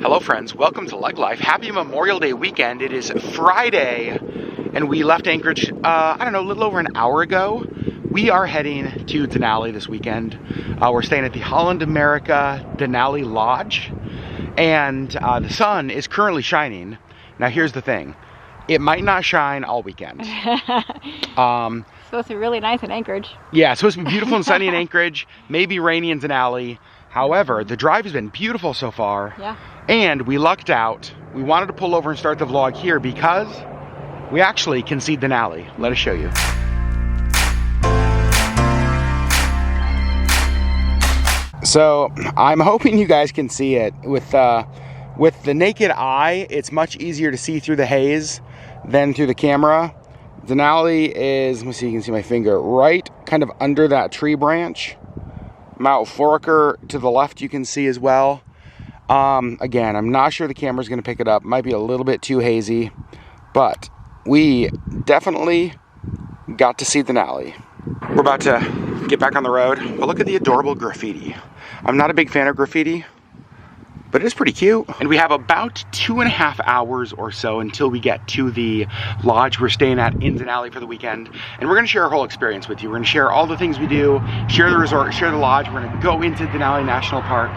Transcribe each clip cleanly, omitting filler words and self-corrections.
Hello friends, welcome to LeggLife. Happy Memorial Day weekend. It is Friday and we left Anchorage, I don't know, a little over an hour ago. We are heading to Denali this weekend. We're staying at the Holland America Denali Lodge and the sun is currently shining. Now here's the thing, it might not shine all weekend. Supposed to be really nice in Anchorage. Yeah, it's supposed to be beautiful and sunny in Anchorage, maybe rainy in Denali. However, the drive has been beautiful so far. Yeah. And we lucked out. We wanted to pull over and start the vlog here because we actually can see Denali. Let us show you. So I'm hoping you guys can see it. With the naked eye, it's much easier to see through the haze than through the camera. Denali is, let me see, you can see my finger, right kind of under that tree branch. Mount Foraker to the left you can see as well. Again, I'm not sure the camera's going to pick it up. Might be a little bit too hazy, but we definitely got to see Denali. We're about to get back on the road, but look at the adorable graffiti. I'm not a big fan of graffiti, but it's pretty cute. And we have about 2.5 hours or so until we get to the lodge we're staying at in Denali for the weekend. And we're gonna share our whole experience with you. We're gonna share all the things we do, share the resort, share the lodge. We're gonna go into Denali National Park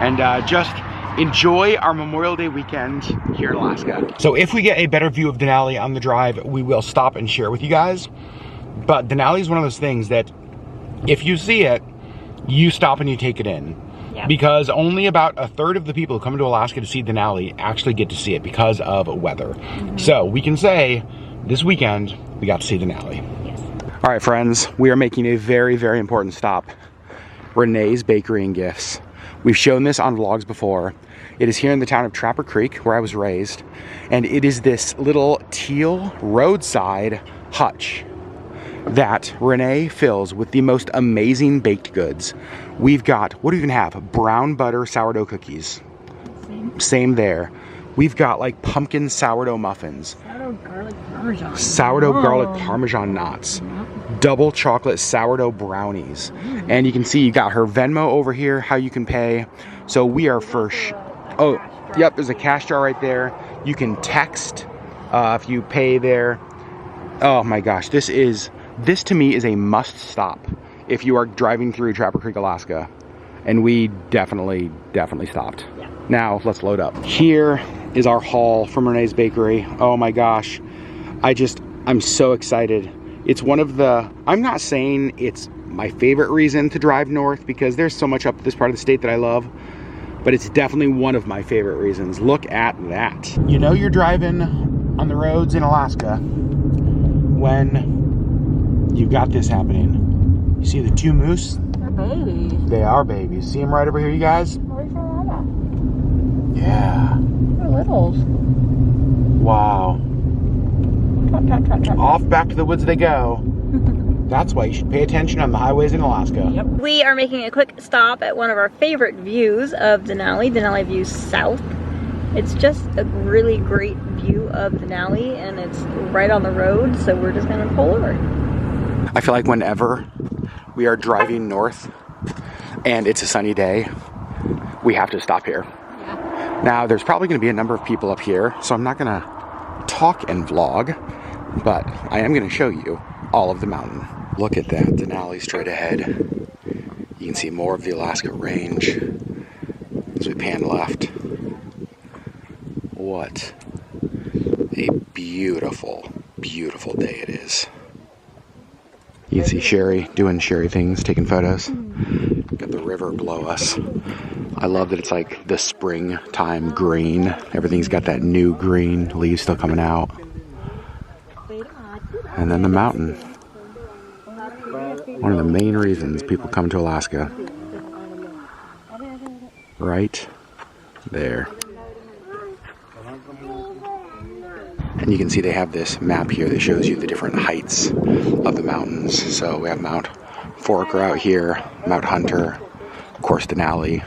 and just enjoy our Memorial Day weekend here in Alaska. So if we get a better view of Denali on the drive, we will stop and share with you guys. But Denali is one of those things that if you see it, you stop and you take it in. Yeah. Because only about 1/3 of the people who come to Alaska to see Denali actually get to see it because of weather. Mm-hmm. So we can say this weekend we got to see Denali. Yes. All right, friends, we are making a very, very important stop. Renee's Bakery and Gifts. We've shown this on vlogs before. It is here in the town of Trapper Creek, where I was raised, and it is this little teal roadside hutch that Renee fills with the most amazing baked goods. We've got, what do we even have? Brown butter sourdough cookies. Same there. We've got like pumpkin sourdough muffins. Sourdough garlic parmesan. Sourdough garlic parmesan knots. Double chocolate sourdough brownies. And you can see you got her Venmo over here, how you can pay. So we are oh, yep, there's a cash jar right there. You can text if you pay there. Oh my gosh, this to me is a must stop if you are driving through Trapper Creek, Alaska. And we definitely stopped. Yeah. Now let's load up. Here is our haul from Renee's Bakery. Oh my gosh. I'm so excited. It's one of the, I'm not saying it's my favorite reason to drive north because there's so much up this part of the state that I love, but it's definitely one of my favorite reasons. Look at that. You know you're driving on the roads in Alaska when you've got this happening. You see the two moose? They're babies. They are babies. See them right over here, you guys? Yeah. They're littles. Wow. Trot, trot. Off back to the woods they go. That's why you should pay attention on the highways in Alaska. Yep. We are making a quick stop at one of our favorite views of Denali, Denali View South. It's just a really great view of Denali and it's right on the road, so we're just gonna pull over. I feel like whenever we are driving north and it's a sunny day, we have to stop here. Yeah. Now, there's probably gonna be a number of people up here, so I'm not gonna talk and vlog, but I am gonna show you all of the mountain. Look at that, Denali straight ahead. You can see more of the Alaska Range as we pan left. What a beautiful, beautiful day it is. You can see Sherri doing Sherri things, taking photos. Got the river below us. I love that it's like the springtime green. Everything's got that new green, leaves still coming out. And then the mountain. One of the main reasons people come to Alaska. Right there. And you can see they have this map here that shows you the different heights of the mountains. So we have Mount Foraker out here, Mount Hunter, of course Denali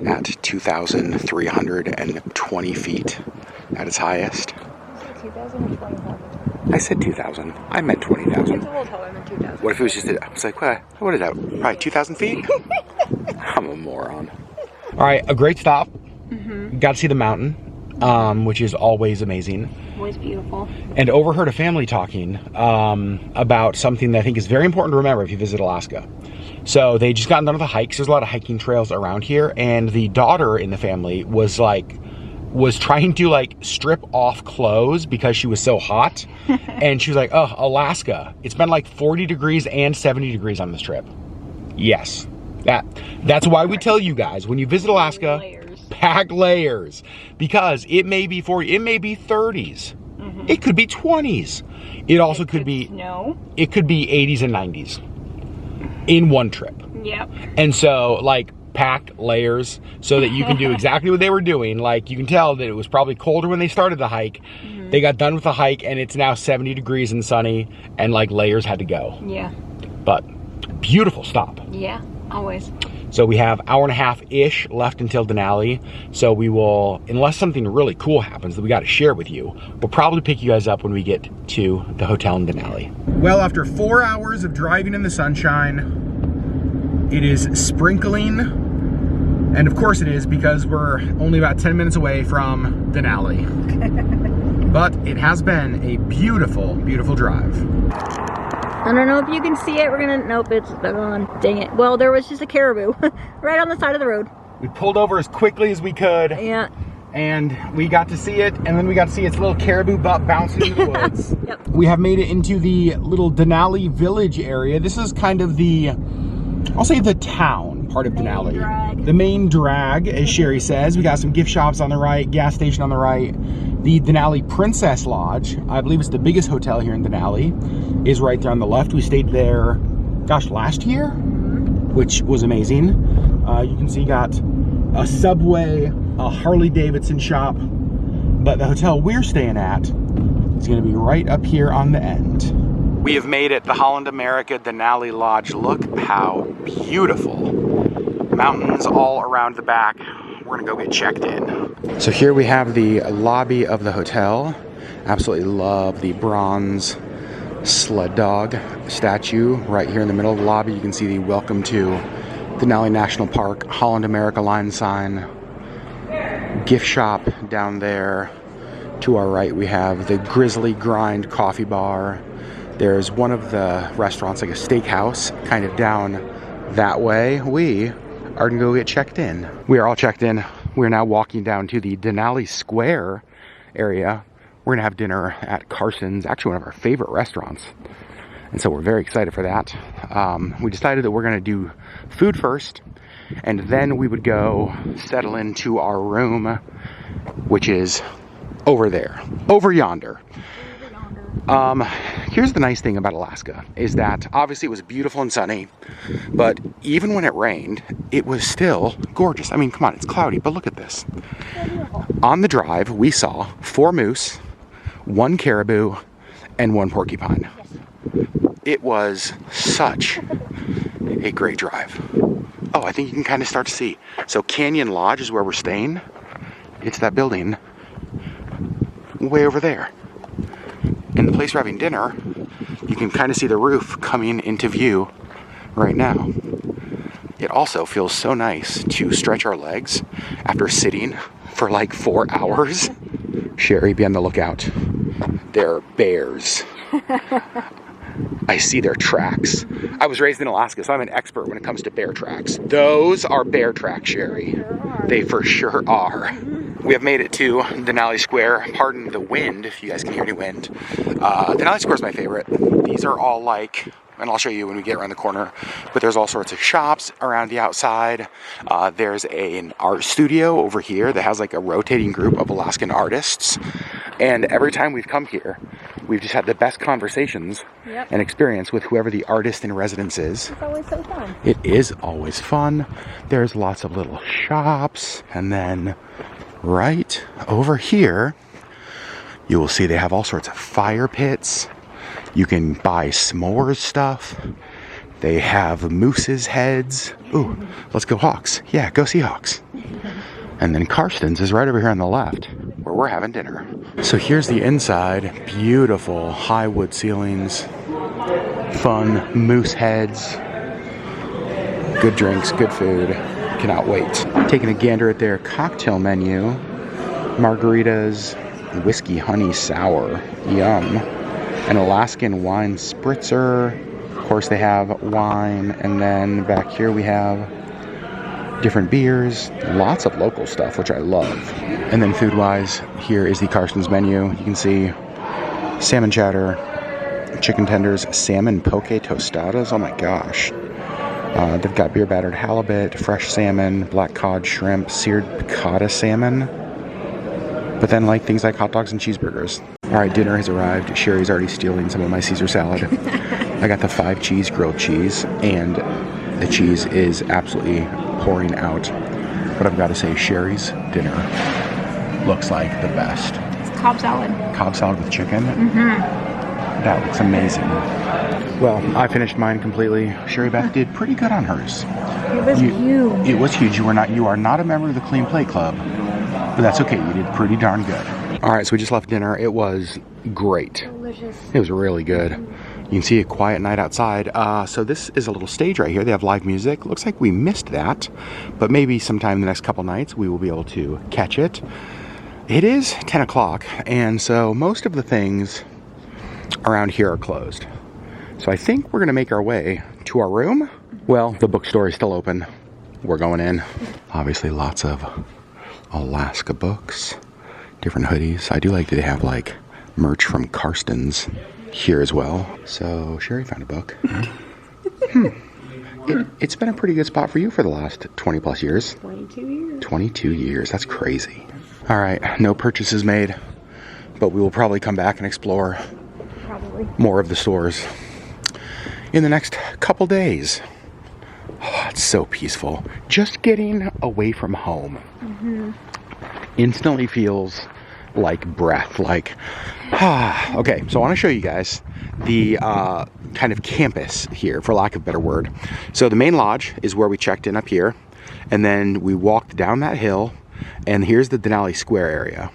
at 2,320 feet at its highest. 2,000 or 20,000? I said 2,000. I meant 20,000. It's a little taller than 2,000. What if it was just, I was like, what is that? Probably 2,000 feet? I'm a moron. All right, a great stop. Got to see the mountain, which is always amazing. Always beautiful. And overheard a family talking about something that I think is very important to remember if you visit Alaska. So they just got done with a hike. There's a lot of hiking trails around here, and the daughter in the family was trying to like strip off clothes because she was so hot. And she was like, oh, Alaska, it's been like 40 degrees and 70 degrees on this trip. Yes, that's why we tell you guys, when you visit Alaska, pack layers, because it may be 40, it may be 30s, it could be 20s, it also could be snow. It could be 80s and 90s in one trip. Yep. And so like pack layers so that you can do exactly what they were doing. Like you can tell that it was probably colder when they started the hike. They got done with the hike and it's now 70 degrees and sunny, and like layers had to go. Yeah. But beautiful stop. Yeah, always. So we have hour and a half-ish left until Denali. So we will, unless something really cool happens that we got to share with you, we'll probably pick you guys up when we get to the hotel in Denali. Well, after 4 hours of driving in the sunshine, it is sprinkling. And of course it is, because we're only about 10 minutes away from Denali. But it has been a beautiful, beautiful drive. I don't know if you can see it. We're gonna, nope, it's gone. Dang it. Well, there was just a caribou right on the side of the road. We pulled over as quickly as we could. Yeah. And we got to see it, and then we got to see its little caribou butt bouncing into the woods. Yep. We have made it into the little Denali village area. This is kind of the, I'll say the town part of Denali. The main drag, as Sherri says. We got some gift shops on the right, gas station on the right. The Denali Princess Lodge, I believe it's the biggest hotel here in Denali, is right there on the left. We stayed there, gosh, last year, which was amazing. You can see got a Subway, a Harley Davidson shop, but the hotel we're staying at is gonna be right up here on the end. We have made it, the Holland America Denali Lodge. Look how beautiful. Mountains all around the back. We're gonna go get checked in. So here we have the lobby of the hotel. Absolutely love the bronze sled dog statue right here in the middle of the lobby. You can see the welcome to Denali National Park, Holland America line sign. Gift shop down there. To our right we have the Grizzly Grind coffee bar. There's one of the restaurants, like a steakhouse, kind of down that way. We are gonna go get checked in. We are all checked in. We're now walking down to the Denali Square area. We're gonna have dinner at Carsten's, actually one of our favorite restaurants. And so we're very excited for that. We decided that we're gonna do food first, and then we would go settle into our room, which is over there, over yonder. Here's the nice thing about Alaska, is that obviously it was beautiful and sunny, but even when it rained, it was still gorgeous. I mean, come on, it's cloudy, but look at this. On the drive, we saw 4 moose, 1 caribou, and 1 porcupine. It was such a great drive. Oh, I think you can kind of start to see. So Canyon Lodge is where we're staying. It's that building way over there. In the place we're having dinner, you can kind of see the roof coming into view right now. It also feels so nice to stretch our legs after sitting for like 4 hours. Sherri, be on the lookout. There are bears. I see their tracks. I was raised in Alaska, so I'm an expert when it comes to bear tracks. Those are bear tracks, Sherri. They for sure are. We have made it to Denali Square. Pardon the wind, if you guys can hear any wind. Denali Square is my favorite. These are all like, and I'll show you when we get around the corner, but there's all sorts of shops around the outside. There's an art studio over here that has like a rotating group of Alaskan artists. And every time we've come here, we've just had the best conversations and experience with whoever the artist in residence is. It's always so fun. It is always fun. There's lots of little shops, and then right over here, you will see they have all sorts of fire pits. You can buy s'mores stuff. They have moose's heads. Ooh, let's go Hawks. Yeah, go see Hawks. And then Carsten's is right over here on the left, where we're having dinner. So here's the inside. Beautiful high wood ceilings. Fun moose heads. Good drinks, good food. Cannot wait. Taking a gander at their cocktail menu. Margaritas, whiskey honey sour, yum. An Alaskan wine spritzer. Of course they have wine, and then back here we have different beers, lots of local stuff, which I love. And then food-wise, here is the Carsten's menu. You can see salmon chowder, chicken tenders, salmon poke tostadas. Oh my gosh. They've got beer battered halibut, fresh salmon, black cod shrimp, seared piccata salmon. But then like things like hot dogs and cheeseburgers. All right, dinner has arrived. Sherri's already stealing some of my Caesar salad. I got the 5-cheese grilled cheese, and the cheese is absolutely pouring out. But I've got to say, Sherri's dinner looks like the best. It's Cobb salad. Cobb salad with chicken? That looks amazing. Well, I finished mine completely. Sherri Beth did pretty good on hers. It was huge. It was huge. You are not a member of the Clean Plate Club, but that's okay. You did pretty darn good. All right, so we just left dinner. It was great. Delicious. It was really good. You can see a quiet night outside. So this is a little stage right here. They have live music. Looks like we missed that, but maybe sometime the next couple nights we will be able to catch it. It is 10 o'clock, and so most of the things around here are closed. So I think we're gonna make our way to our room. Well, the bookstore is still open. We're going in. Obviously lots of Alaska books, different hoodies. I do like that they have like merch from Carsten's here as well. So Sherri found a book. It's been a pretty good spot for you for the last 20 plus years. 22 years. 22 years, that's crazy. All right, no purchases made, but we will probably come back and explore more of the stores in the next couple days. Oh, it's so peaceful. Just getting away from home instantly feels like breath, like, okay, so I want to show you guys the kind of campus here, for lack of a better word. So the main lodge is where we checked in up here, and then we walked down that hill, and here's the Denali Square area.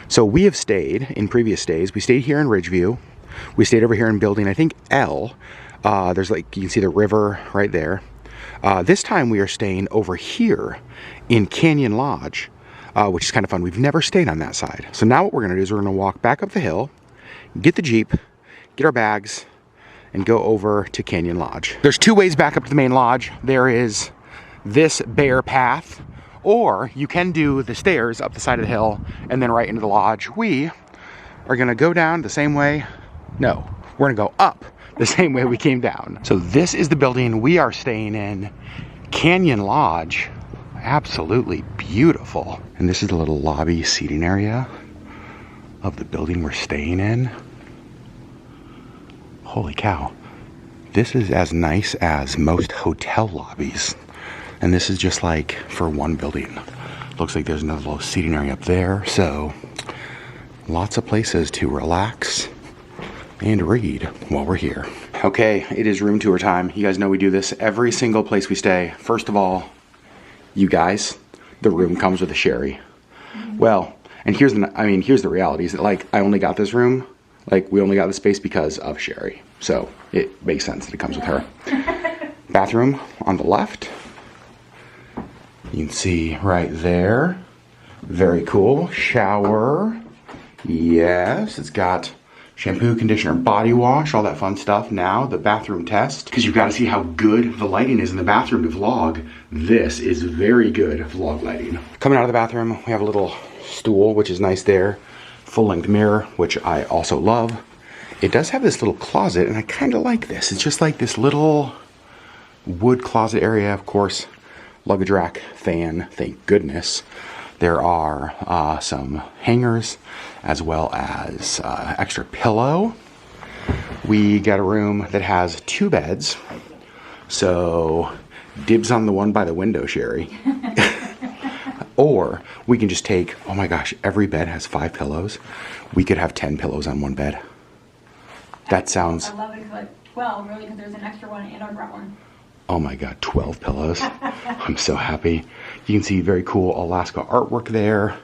So we have stayed in previous stays. We stayed here in Ridgeview. We stayed over here in building, I think, L. There's like, you can see the river right there. This time we are staying over here in Canyon Lodge, which is kind of fun. We've never stayed on that side. So now what we're gonna do is we're gonna walk back up the hill, get the Jeep, get our bags, and go over to Canyon Lodge. There's two ways back up to the main lodge. There is this bare path, or you can do the stairs up the side of the hill and then right into the lodge. We are gonna go down the same way. No, we're gonna go up the same way we came down. So this is the building we are staying in, Canyon Lodge. Absolutely beautiful. And this is the little lobby seating area of the building we're staying in. Holy cow. This is as nice as most hotel lobbies. And this is just like for one building. Looks like there's another little seating area up there. So lots of places to relax and read while we're here. Okay, it is room tour time. You guys know we do this every single place we stay. First of all, you guys, the room comes with a Sherri. Well, and here's the reality is that like I only got this room, like we only got the space because of Sherri. So it makes sense that it comes with her. Bathroom on the left. You can see right there. Very cool. Shower. Yes, it's got shampoo, conditioner, body wash, all that fun stuff. Now, the bathroom test, because you've got to see how good the lighting is in the bathroom to vlog. This is very good vlog lighting. Coming out of the bathroom, we have a little stool, which is nice there. Full-length mirror, which I also love. It does have this little closet, and I kind of like this. It's just like this little wood closet area, of course. Luggage rack, fan, thank goodness. There are some hangers as well as extra pillow. We got a room that has 2 beds. So dibs on the one by the window, Sherri. Or we can just take, oh my gosh, every bed has 5 pillows. We could have 10 pillows on one bed. That sounds... 11, like 12, really, because there's an extra one and I brought one. Oh my God, 12 pillows. I'm so happy. You can see very cool Alaska artwork there.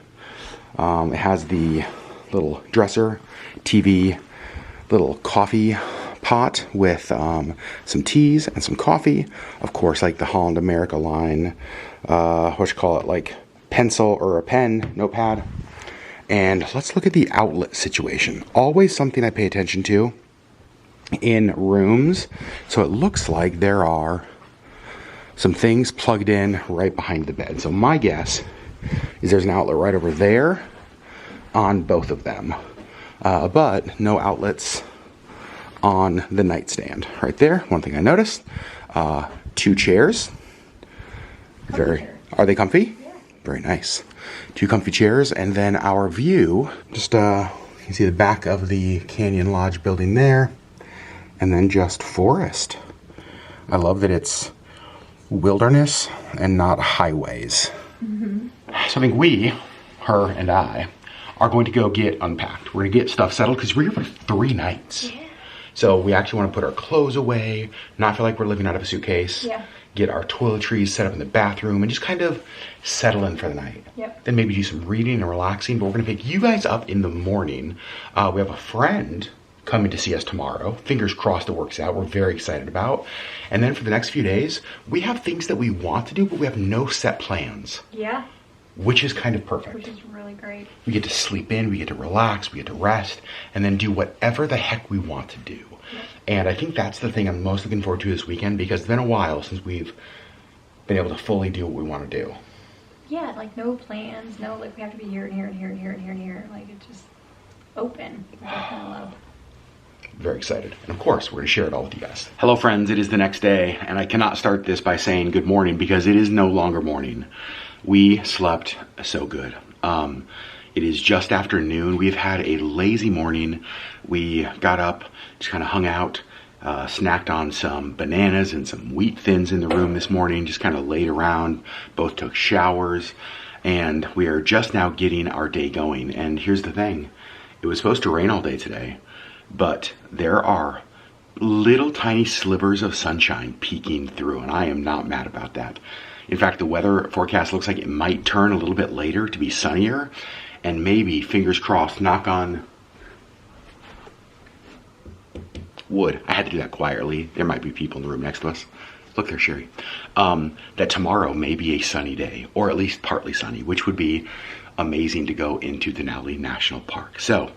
It has the little dresser, TV, little coffee pot with some teas and some coffee. Of course, like the Holland America line, what you call it, like pencil or a pen, notepad. And let's look at the outlet situation. Always something I pay attention to in rooms. So it looks like there are some things plugged in right behind the bed. So my guess is there's an outlet right over there on both of them. But no outlets on the nightstand. Right there, one thing I noticed. 2 chairs. Are they comfy? Yeah. Very nice. 2 comfy chairs, and then our view, just you can see the back of the Canyon Lodge building there, and then just forest. I love that it's wilderness and not highways. Mm-hmm. So I think we, her and I, are going to go get unpacked. We're gonna get stuff settled because we're here for 3 nights. Yeah. So we actually want to put our clothes away, not feel like we're living out of a suitcase. Yeah. Get our toiletries set up in the bathroom and just kind of settle in for the night. Yep. Then maybe do some reading and relaxing, but we're gonna pick you guys up in the morning. We have a friend coming to see us tomorrow. Fingers crossed it works out. We're very excited about. And then for the next few days, we have things that we want to do, but we have no set plans. Yeah. Which is kind of perfect. Which is really great. We get to sleep in, we get to relax, we get to rest, and then do whatever the heck we want to do. Yep. And I think that's the thing I'm most looking forward to this weekend, because it's been a while since we've been able to fully do what we want to do. Yeah, like no plans, no like we have to be here and here and here and here and here and here. Like it's just open, which I kind of love. Very excited. And of course, we're going to share it all with you guys. Hello friends, it is the next day, and I cannot start this by saying good morning because it is no longer morning. We slept so good. It is just after noon. We've had a lazy morning. We got up, just kind of hung out, snacked on some bananas and some wheat thins in the room this morning, just kind of laid around, both took showers, and we are just now getting our day going. And here's the thing, it was supposed to rain all day today, but there are little tiny slivers of sunshine peeking through, and I am not mad about that. In fact, the weather forecast looks like it might turn a little bit later to be sunnier, and maybe, fingers crossed, knock on wood. I had to do that quietly. There might be people in the room next to us. Look there, Sherri. That tomorrow may be a sunny day, or at least partly sunny, which would be amazing to go into Denali National Park. So,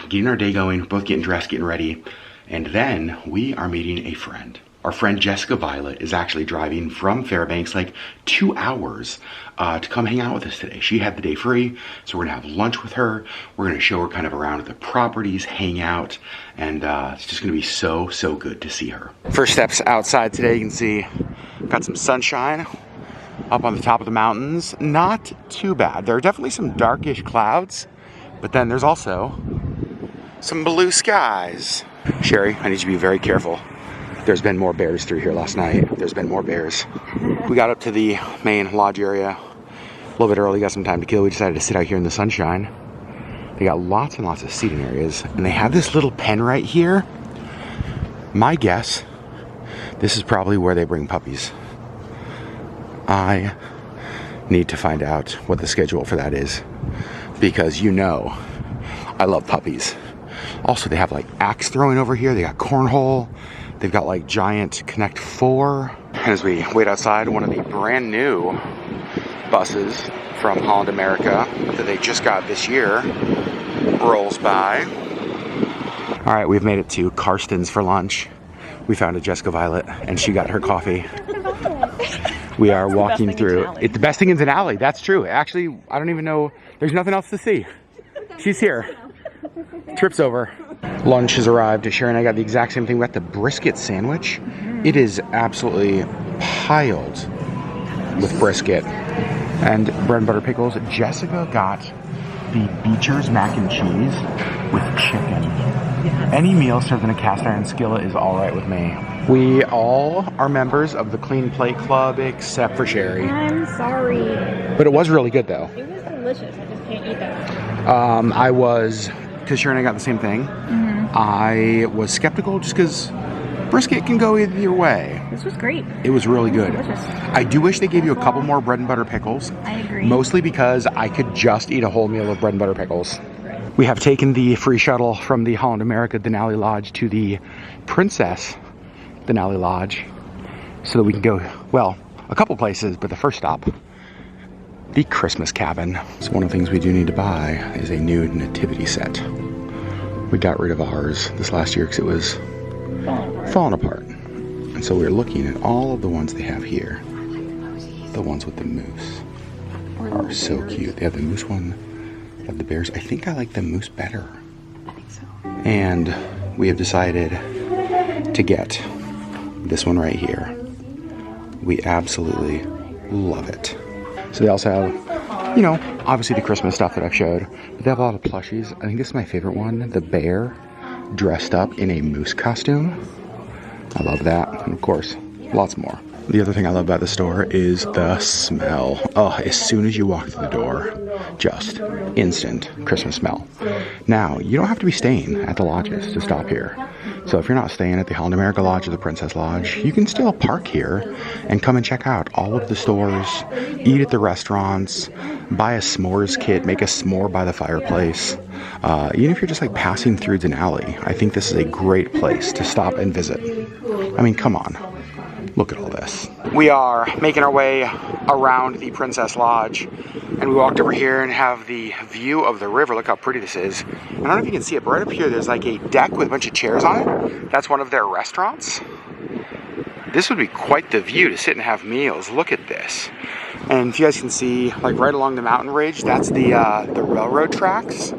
getting our day going, both getting dressed, getting ready, and then we are meeting a friend. Our friend Jessica Violett is actually driving from Fairbanks like 2 hours to come hang out with us today. She had the day free, so we're gonna have lunch with her. We're gonna show her kind of around the properties, hang out, and it's just gonna be so good to see her. First steps outside today, you can see got some sunshine up on the top of the mountains. Not too bad. There are definitely some darkish clouds, but then there's also some blue skies. Sherri, I need you to be very careful. There's been more bears through here last night. There's been more bears. We got up to the main lodge area a little bit early, got some time to kill. We decided to sit out here in the sunshine. They got lots and lots of seating areas, and they have this little pen right here. My guess, this is probably where they bring puppies. I need to find out what the schedule for that is, because you know I love puppies. Also, they have like axe throwing over here. They got cornhole. They've got like giant Connect 4. And as we wait outside, one of the brand new buses from Holland America that they just got this year rolls by. All right, we've made it to Carsten's for lunch. We found a Jessica Violett and she got her coffee. We are walking through. It's the best thing in Denali. That's true. Actually, I don't even know. There's nothing else to see. She's here. Trip's over. Lunch has arrived. Sherri and I got the exact same thing. We got the brisket sandwich. It is absolutely piled with brisket and bread and butter pickles. Jessica got the Beecher's mac and cheese with chicken. Any meal served in a cast iron skillet is all right with me. We all are members of the Clean Plate Club except for Sherri. I'm sorry. But it was really good though. It was delicious. I just can't eat that. I was, because Sherri and I got the same thing. I was skeptical just because brisket can go either way. This was great. It was really good. Delicious. I do wish they gave you a couple more bread and butter pickles. I agree. Mostly because I could just eat a whole meal of bread and butter pickles. We have taken the free shuttle from the Holland America Denali Lodge to the Princess Denali Lodge so that we can go, well, a couple places, but the first stop, the Christmas cabin. So one of the things we do need to buy is a new nativity set. We got rid of ours this last year because it was falling apart. And so we're looking at all of the ones they have here. The ones with the moose are so cute. They have the moose one, they have the bears. I think I like the moose better. I think so. And we have decided to get this one right here. We absolutely love it. So they also have, you know, obviously the Christmas stuff that I've showed, but they have a lot of plushies. I think this is my favorite one, the bear dressed up in a moose costume. I love that. And of course, lots more. The other thing I love about the store is the smell. Oh, as soon as you walk through the door, just instant Christmas smell. Now, you don't have to be staying at the lodges to stop here. So if you're not staying at the Holland America Lodge or the Princess Lodge, you can still park here and come and check out all of the stores, eat at the restaurants, buy a s'mores kit, make a s'more by the fireplace. Even if you're just like passing through Denali, I think this is a great place to stop and visit. I mean, come on. Look at all this. We are making our way around the Princess Lodge, and we walked over here and have the view of the river. Look how pretty this is. I don't know if you can see it, but right up here there's like a deck with a bunch of chairs on it. That's one of their restaurants. This would be quite the view to sit and have meals. Look at this. And if you guys can see, like right along the mountain ridge, that's the railroad tracks.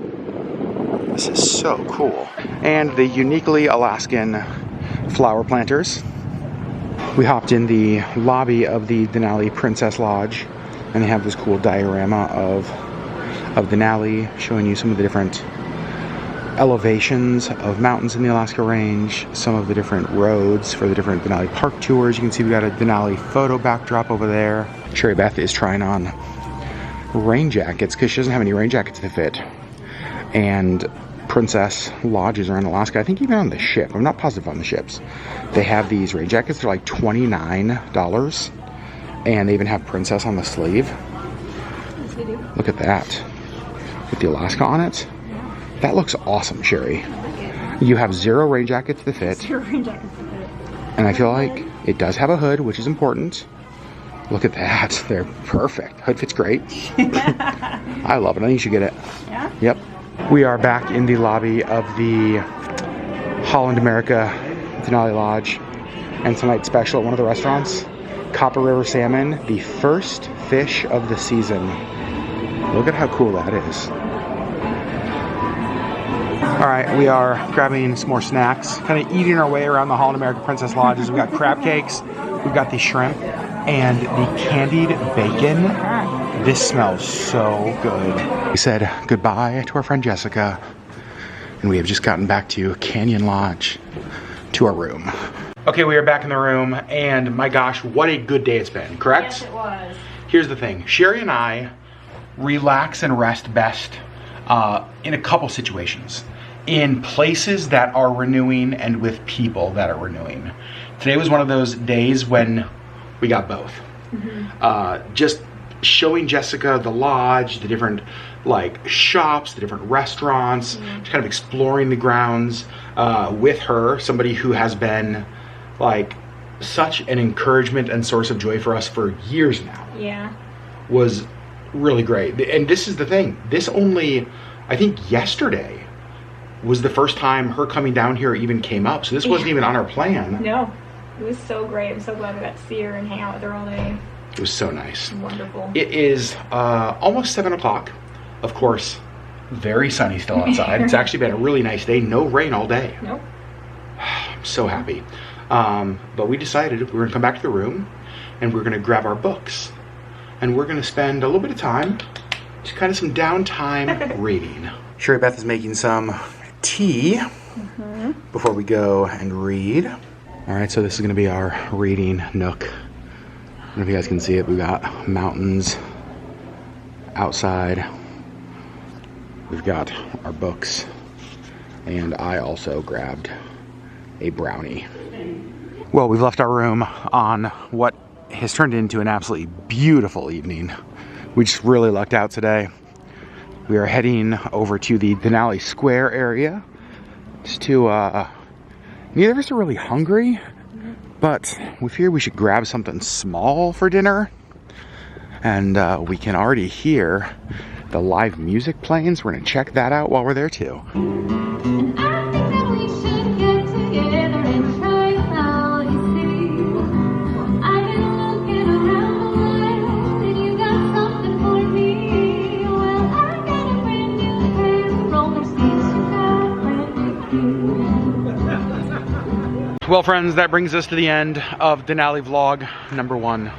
This is so cool. And the uniquely Alaskan flower planters. We hopped in the lobby of the Denali Princess Lodge, and they have this cool diorama of Denali showing you some of the different elevations of mountains in the Alaska Range, some of the different roads for the different Denali park tours. You can see we got a Denali photo backdrop over there. Sherri Beth is trying on rain jackets because she doesn't have any rain jackets to fit. And Princess Lodges are in Alaska, I think even on the ship, I'm not positive on the ships, they have these rain jackets. They're like $29, and they even have Princess on the sleeve. Yes, they do. Look at that, with the Alaska on it. Yeah. That looks awesome, Sherri. You have 0 rain jackets to fit. 0 rain jackets to fit. And I feel like it does have a hood, which is important. Look at that, they're perfect. Hood fits great. I love it, I think you should get it. Yeah? Yep. We are back in the lobby of the Holland America Denali Lodge, and tonight's special at one of the restaurants, Copper River salmon, the first fish of the season. Look at how cool that is. All right, we are grabbing some more snacks, kind of eating our way around the Holland America Princess Lodges. We got crab cakes, we've got the shrimp, and the candied bacon. This smells so good. We said goodbye to our friend Jessica, and we have just gotten back to Canyon Lodge, to our room. Okay, we are back in the room, and my gosh, what a good day it's been, correct? Yes, it was. Here's the thing, Sherri and I relax and rest best in a couple situations. In places that are renewing and with people that are renewing. Today was one of those days when we got both. Mm-hmm. Just showing Jessica the lodge, the different like shops, the different restaurants, just kind of exploring the grounds with her, somebody who has been like such an encouragement and source of joy for us for years now. Yeah. Was really great. And this is the thing, this only, I think yesterday was the first time her coming down here even came up. So this wasn't even on our plan. No, it was so great. I'm so glad we got to see her and hang out with her all day. It was so nice. Wonderful. It is almost 7 o'clock. Of course, very sunny still outside. It's actually been a really nice day. No rain all day. Nope. I'm so happy. But we decided we were gonna come back to the room and we're gonna grab our books. And we're gonna spend a little bit of time, just kind of some downtime reading. Sherri Beth is making some tea before we go and read. All right, so this is gonna be our reading nook. I don't know if you guys can see it, we got mountains outside. We've got our books, and I also grabbed a brownie. Well, we've left our room on what has turned into an absolutely beautiful evening. We just really lucked out today. We are heading over to the Denali Square area. Just to, neither of us are really hungry, but we figured we should grab something small for dinner. And we can already hear the live music playing, so we're gonna check that out while we're there too. Well, friends, that brings us to the end of Denali vlog number 1.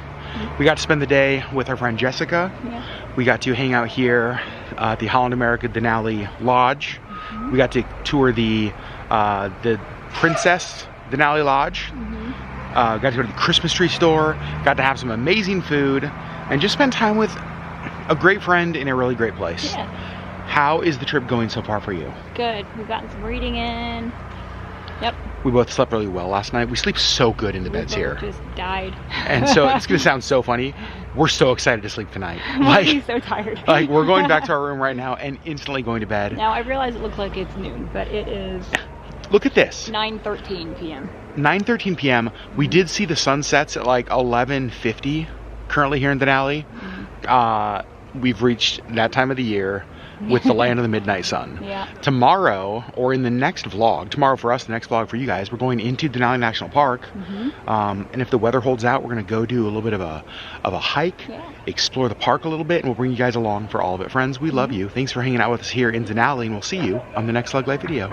We got to spend the day with our friend Jessica. Yeah. We got to hang out here at the Holland America Denali Lodge. We got to tour the Princess Denali Lodge. Got to go to the Christmas tree store. Got to have some amazing food and just spend time with a great friend in a really great place. Yeah. How is the trip going so far for you? Good. We've gotten some reading in. Yep. We both slept really well last night. We sleep so good in the beds here. We just died. And so it's gonna sound so funny. We're so excited to sleep tonight. I'm so tired. Like we're going back to our room right now and instantly going to bed. Now I realize it looks like it's noon, but it is. Look at this. 9:13 p.m. 9:13 p.m. We did see the sunsets at like 11:50 currently here in Denali. We've reached that time of the year with the land of the midnight sun. Yeah. Tomorrow, or in the next vlog, tomorrow for us, the next vlog for you guys, we're going into Denali National Park. And if the weather holds out, we're gonna go do a little bit of a hike, explore the park a little bit, and we'll bring you guys along for all of it. Friends, we love you. Thanks for hanging out with us here in Denali, and we'll see you on the next LeggLife video.